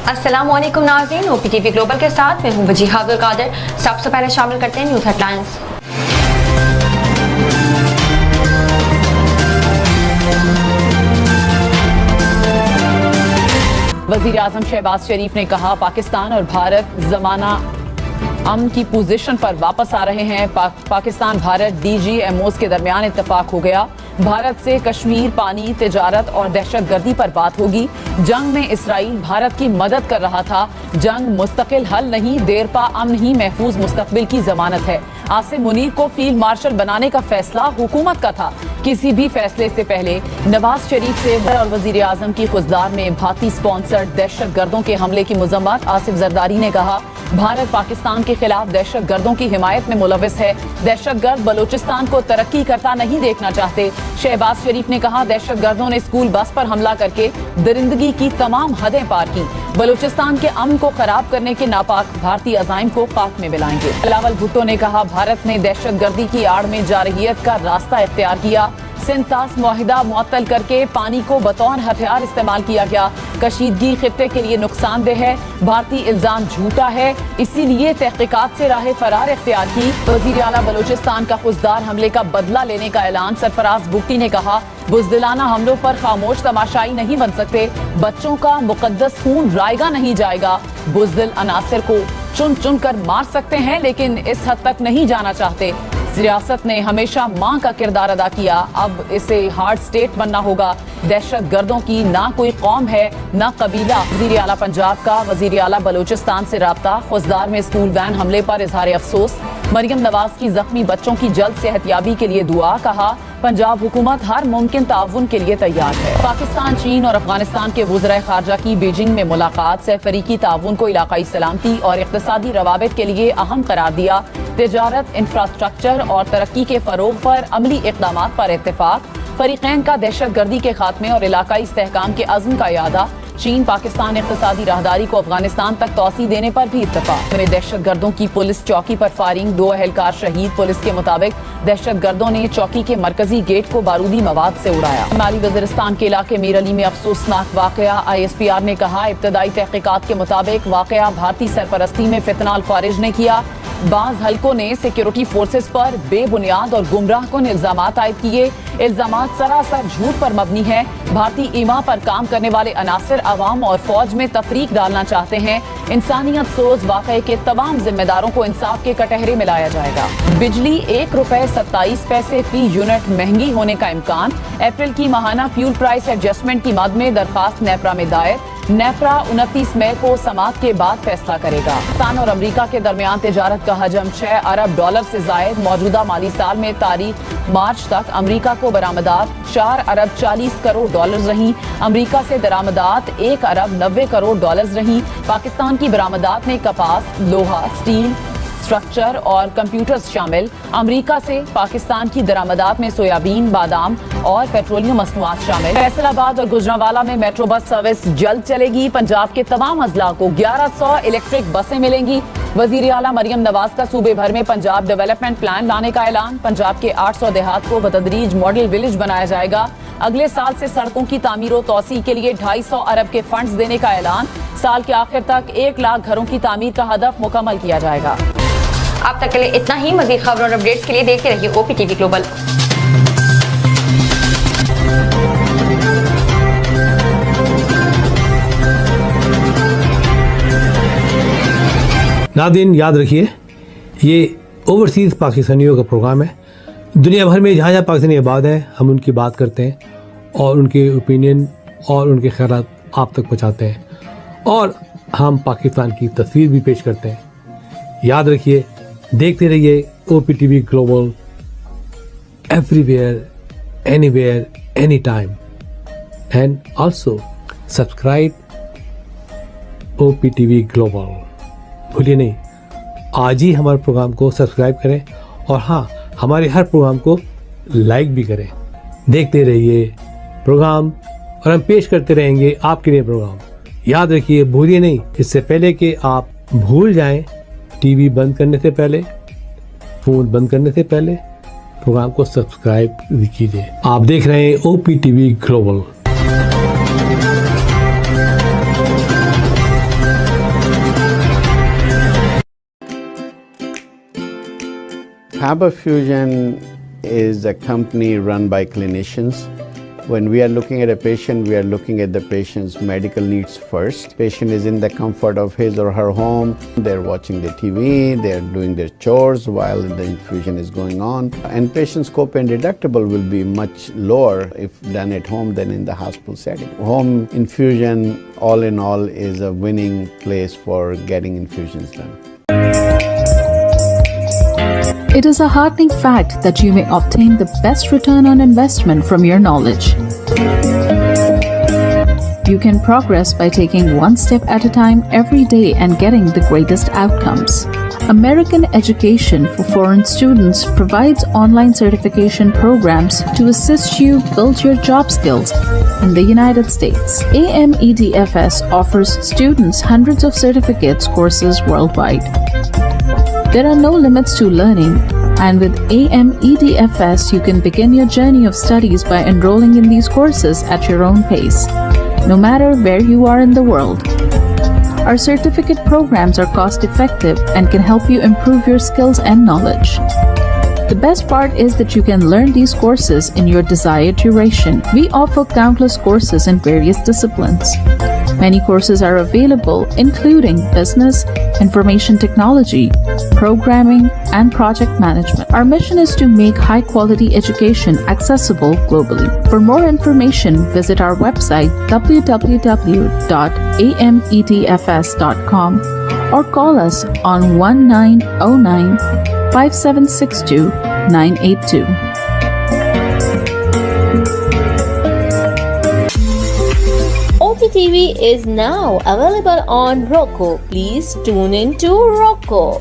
अस्सलाम वालेकुम नाज़रीन, ओपी टीवी ग्लोबल के साथ मैं हूं वजीहा अब्दुल कादिर। सबसे पहले शामिल करते हैं न्यूज़ हेडलाइंस। वज़ीर आज़म शहबाज शरीफ ने कहा, पाकिस्तान और भारत ज़माना अमन की पोजीशन पर वापस आ रहे हैं। पाकिस्तान भारत DGMOs के दरमियान इत्तेफाक हो गया। भारत से कश्मीर, पानी, तिजारत और दहशतगर्दी पर बात होगी। जंग में इसराइल भारत की मदद कर रहा था। जंग मुस्तकिल हल नहीं, देरपा अमन ही महफूज मुस्तकबिल की जमानत है। आसिम मुनीर को फील्ड मार्शल बनाने का फैसला हुकूमत का था। किसी भी फैसले से पहले नवाज शरीफ से और वजीर आजम की खुजदार में भारतीय स्पॉन्सर्ड दहशत गर्दों के हमले की मजम्मत। आसिफ जरदारी ने कहा, भारत पाकिस्तान के खिलाफ दहशत गर्दों की हिमायत में मुलविस है। दहशत गर्द बलूचिस्तान को तरक्की करता नहीं देखना चाहते। शहबाज शरीफ ने कहा, दहशत गर्दों ने स्कूल बस पर हमला करके दरिंदगी की तमाम हदें पार की। बलूचिस्तान के अमन को खराब करने के नापाक भारतीय अज़ाइम को खाक में मिलाएंगे। बिलावल भुट्टो ने कहा, भारत ने दहशत गर्दी की आड़ में जारहियत का रास्ता इख्तियार किया। सिंतास मुआहिदा मुअत्तल करके पानी को बतौर हथियार इस्तेमाल किया गया। कशीदगी खित्ते के लिए नुकसानदेह है। भारतीय इल्जाम झूठा है, इसीलिए तहकीकात से राह फरार इख्तियार की। वज़ीर आला बलूचिस्तान का खुजदार हमले का बदला लेने का ऐलान। सरफराज भुट्टी ने कहा, बुज़दिलाना हमलों पर खामोश तमाशाई नहीं बन सकते। बच्चों का मुकद्दस खून रायगा नहीं जाएगा। बुज़दिल अनासिर को चुन चुन कर मार सकते हैं, लेकिन इस हद तक नहीं जाना चाहते। रियासत ने हमेशा मां का किरदार अदा किया, अब इसे हार्ड स्टेट बनना होगा। दहशत गर्दों की ना कोई कौम है ना कबीला। वज़ीर आला पंजाब का वज़ीर आला बलूचिस्तान से राब्ता। खुजदार में स्कूल वैन हमले पर इजहार अफसोस। मरियम नवाज की जख्मी बच्चों की जल्द सेहतयाबी के लिए दुआ। कहा, पंजाब हुकूमत हर मुमकिन ताउन के लिए तैयार है। पाकिस्तान, चीन और अफगानिस्तान के वज़राए खारजा की बीजिंग में मुलाकात से फरीकी ताउन को इलाकाई सलामती और इक़्तिसादी रवाबित के लिए अहम करार दिया। तिजारत, इंफ्रास्ट्रक्चर और तरक्की के फ़रोग़ पर अमली इक़दामात पर इत्तेफाक। फरीक़ैन का दहशत गर्दी के खात्मे और इलाकाई इस्तेहकाम के अज़्म का यादा। चीन पाकिस्तान इक़्तिसादी राहदारी को अफगानिस्तान तक तौसी देने पर भी इत्तेफाक। दहशत गर्दों की पुलिस चौकी पर फायरिंग, 2 अहलकार शहीद। पुलिस के मुताबिक दहशत गर्दों ने चौकी के मरकजी गेट को बारूदी मवाद से उड़ाया। शुमाली वज़ीरिस्तान के इलाके मीर अली में अफसोसनाक वाक़या। ISPR ने कहा, इब्तदाई तहक़ीक़ात के मुताबिक वाक़या भारतीय सरपरस्ती में फितनाल ख़ारिज ने किया। बाज़ हलकों ने सिक्योरिटी फोर्सेस पर बेबुनियाद और गुमराह कुन इल्ज़ामात आयद किए। इल्ज़ामात सरासर झूठ पर मबनी है। भारतीय ईमा पर काम करने वाले अनासिर अवाम और फौज में तफरीक डालना चाहते हैं। इंसानियत सोज वाक़े के तमाम जिम्मेदारों को इंसाफ के कटहरे में लाया जाएगा। बिजली ₹1.27 फी यूनिट महंगी होने का इम्कान। अप्रैल की माहाना फ्यूल प्राइस एडजस्टमेंट की मद में दरखास्त नेपरा में दायर। नेपरा 29 मई को समाअत के बाद फैसला करेगा। पाकिस्तान और अमेरिका के दरमियान तिजारत का हजम $6 अरब से जायद। मौजूदा माली साल में तारीख मार्च तक अमेरिका को बरामदात $4 अरब 40 करोड़ रही। अमेरिका से दरामदात $1 अरब 90 करोड़ रही। पाकिस्तान की बरामदात में कपास, लोहा, स्टील, स्ट्रक्चर और कंप्यूटर्स शामिल। अमेरिका से पाकिस्तान की दरामदात में सोयाबीन, बादाम और पेट्रोलियम मसनूआत शामिल। फैसलाबाद और गुजरांवाला में मेट्रो बस सर्विस जल्द चलेगी। पंजाब के तमाम अजला को 1100 इलेक्ट्रिक बसें मिलेंगी। वज़ीर आला मरियम नवाज का सूबे भर में पंजाब डेवलपमेंट प्लान लाने का ऐलान। पंजाब के 800 देहात को बतदरीज मॉडल विलेज बनाया जाएगा। अगले साल से सड़कों की तामीर और तौसी के लिए 250 अरब के फंड्स देने का ऐलान। साल के आखिर तक 1 लाख घरों की तामीर का हदफ मुकम्मल किया जाएगा। अब तक के लिए इतना ही। मज़ीद खबरों और अपडेट्स के लिए देखते रहिए ओपी टीवी ग्लोबल। नाज़रीन, याद रखिए, ये ओवरसीज़ पाकिस्तानियों का प्रोग्राम है। दुनिया भर में जहाँ जहाँ पाकिस्तानी आबाद हैं, हम उनकी बात करते हैं और उनके ओपिनियन और उनके ख़यालात आप तक पहुँचाते हैं, और हम पाकिस्तान की तस्वीर भी पेश करते हैं। याद रखिए, देखते रहिए OPTV global, everywhere, anywhere, any time, and also subscribe OPTV global. भूलिए नहीं, आज ही हमारे प्रोग्राम को सब्सक्राइब करें, और हाँ, हमारे हर प्रोग्राम को लाइक भी करें। देखते रहिए प्रोग्राम, और हम पेश करते रहेंगे आपके लिए प्रोग्राम। याद रखिए, भूलिए नहीं, इससे पहले कि आप भूल जाएं, टीवी बंद करने से पहले, फ़ोन बंद करने से पहले प्रोग्राम को सब्सक्राइब भी कीजिए। आप देख रहे हैं OPTV global. Faber Fusion is a company run by clinicians. When we are looking at a patient, we are looking at the patient's medical needs first. Patient is in the comfort of his or her home. They're watching the TV, they're doing their chores while the infusion is going on. And patient's copay and deductible will be much lower if done at home than in the hospital setting. Home infusion, all in all, is a winning place for getting infusions done. It is a heartening fact that you may obtain the best return on investment from your knowledge. You can progress by taking one step at a time every day and getting the greatest outcomes. American Education for Foreign Students provides online certification programs to assist you build your job skills in the United States. AMEDFS offers students hundreds of certificates courses worldwide. There are no limits to learning, and with AMEDFS, you can begin your journey of studies by enrolling in these courses at your own pace, no matter where you are in the world. Our certificate programs are cost-effective and can help you improve your skills and knowledge. The best part is that you can learn these courses in your desired duration. We offer countless courses in various disciplines. Many courses are available, including business, information technology, programming, and project management. Our mission is to make high-quality education accessible globally. For more information, visit our website www.amedfs.com or call us on 1909-5762-982. OPTV is now available on Roku. Please tune in to Roku.